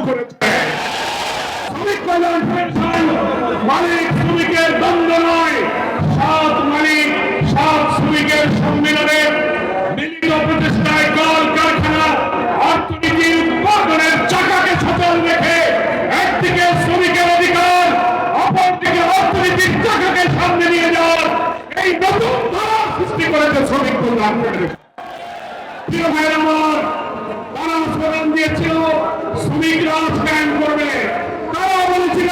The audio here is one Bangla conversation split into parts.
করেছে। শ্রমিক কল্যাণ ফেডারেশন মালিক শ্রমিকের দ্বন্দ্ব নয়, সাত মালিক সাত শ্রমিকের সম্মেলনের মিলিত প্রচেষ্টায় কল কারখানা অর্থনীতি উৎপাদনের চাকাকে সচল রেখে একদিকে শ্রমিকের অধিকার, অপরদিকে অর্থনীতির চাকাকে সামনে নিয়ে যাওয়ার এই নতুন ধারা সৃষ্টি করেছে শ্রমিক কল্যাণ ফেডারেশন। প্রিয় ভাইয়ের আমার, তারা স্লোগান দিয়েছিল শ্রমিকরা স্ট্যান্ড করবে। তারা বলেছিল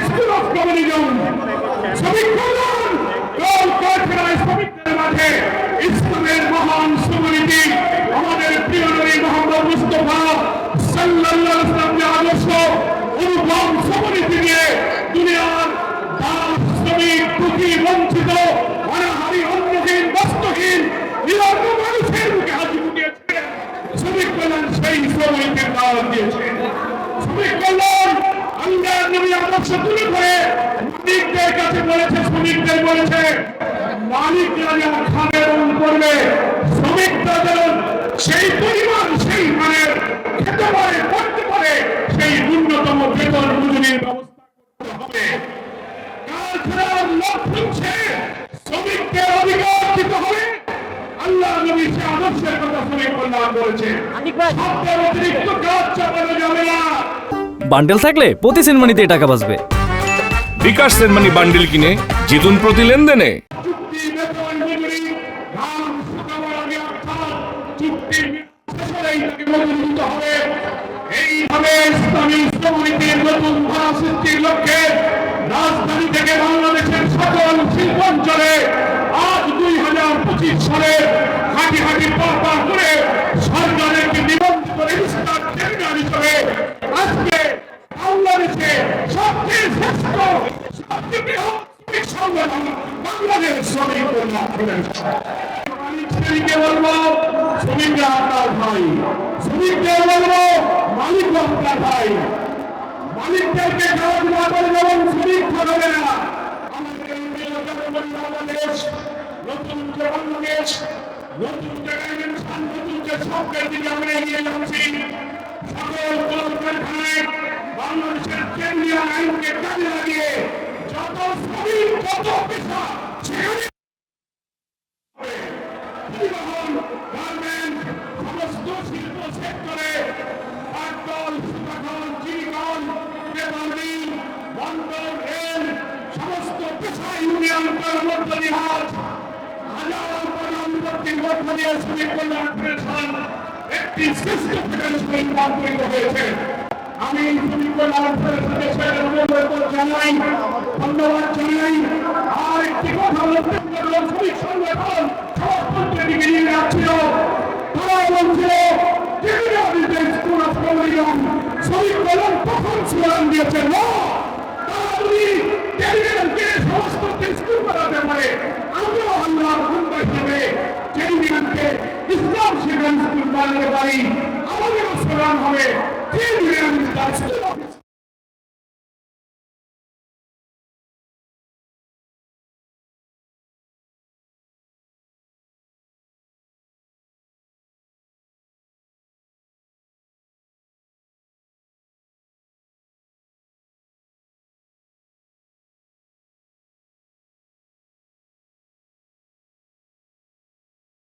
স্কুল অফ কমিউনিজম, শ্রমিক কল্যাণ কল কারখানায় শ্রমিকদের মাঝে ইসলামের মহান শ্রমনীতি, আমাদের প্রিয় নবী মুহাম্মদ মুস্তাফা সাল্লাল্লাহু আলাইহি ওয়াসাল্লামের আদর্শ অনুপম শ্রমনীতি নিয়ে দুনিয়ার দাস, শ্রমিক, দুঃখী, বঞ্চিত, অনাহারী, অন্নহীন, বস্ত্রহীন নিরন্ন মানুষের মুখে হাসি ফুটিয়েছে। শ্রমিক কল্যাণ সেই শ্রমনীতির দাওয়াত দিয়েছে। শ্রমিক কল্যাণ আল্লাহর নবী আদর্শ তুলে ধরে মালিকদের কাছে বলেছে, শ্রমিকদের বলেছে মালিকরা যেন খাবে এবং করবে, শ্রমিকরা যেন সেই পরিমাণ সেই মানের খেতে পারে, করতে পারে, সেই ন্যূনতম বেতন মজুরির ব্যবস্থা করতে হবে। কারখানার লক্ষ্য হচ্ছে শ্রমিকদের অধিকার দিতে হবে। আল্লাহ নবী সে আদর্শের কথা শ্রমিক কল্যাণ বলেছে। সবচেয়ে অতিরিক্ত কাজ চাপানো যাবে না। বান্ডেল থাকলে প্রতি সেনমানিতে টাকা বাঁচবে। বিকাশ সেনমানি বান্ডেল কিনে জিতুন প্রতি লেনদেনে। চুক্তি বেতন মজুরি ধান শুকাবার আগে অর্থাৎ চুক্তির শেষেই তাকে মজুরি দিতে হবে। এইভাবে ইসলামী শ্রমনীতির নতুন ধারা সৃষ্টির লক্ষ্যে রাজধানী থেকে বাংলাদেশের সকল শিল্পাঞ্চলে আজ 2025 সালে হাঁটি হাঁটি পা করে সরকারের নিবন্ধিত রেজিস্টার ট্রেডার হিসেবে আজকে বাংলাদেশে সবচেয়ে শ্রেষ্ঠ, সবচেয়ে বৃহৎ শ্রমিক সংগঠন বাংলাদেশ শ্রমিক কল্যাণ ফেডারেশন। শ্রমিককে বলবো শ্রমিকরা আপনার ভাই, শ্রমিকদের বলবো মালিকরা আপনার ভাই। মালিকদেরকে খেলাধুলা করে যেমন শ্রমিক থাকবে না। আমাদের বাংলাদেশ নতুন যে বাংলাদেশ, নতুন যে ডাইমেনশন, নতুন যে স্বপ্নের দিকে আমরা এগিয়ে যাচ্ছি। সকল কলকারখানায় বাংলাদেশের কেন্দ্রীয় আইনকে কাজে লাগিয়ে যত শ্রমিক, যত পেশা সেখানে পরিবহন, গার্মেন্ট, সমস্ত শিল্প সেক্টরে পাটকল, সুতাকল, চিনিকল, পেপার মিল, বন্দর, রেল সমস্ত পেশা ইউনিয়ন কর্মচারী হাত হাজার প্রধানমন্ত্রীর মধ্য দিয়ে শ্রমিক কল্যাণ ফেডারেশন একটি শ্রেষ্ঠ ফেডারেশনে রূপান্তরিত হয়েছে। আমি শ্রমিক কল্যাণ ফেডারেশনের অনুমোদন জানাই, ধন্যবাদ জানাই। আর একটি কথা বলতে শ্রমিক সংগঠন সমাজতন্ত্রের দিকে নিয়ে যাচ্ছিল। তারা বলছিল স্কুল অফ কমিউনিজম, শ্রমিক কল্যাণ তখন স্লোগান দিয়েছে না, তারা যদি টেলিভিশনকে সমাজতন্ত্রের স্কুল করাতে পারে, আমিও আল্লাহ হিসেবে টেলিভিশনকে ইসলাম শিক্ষা স্কুল বানাতে পারি। আমাদেরও স্লোগান হবে টেলিভিশন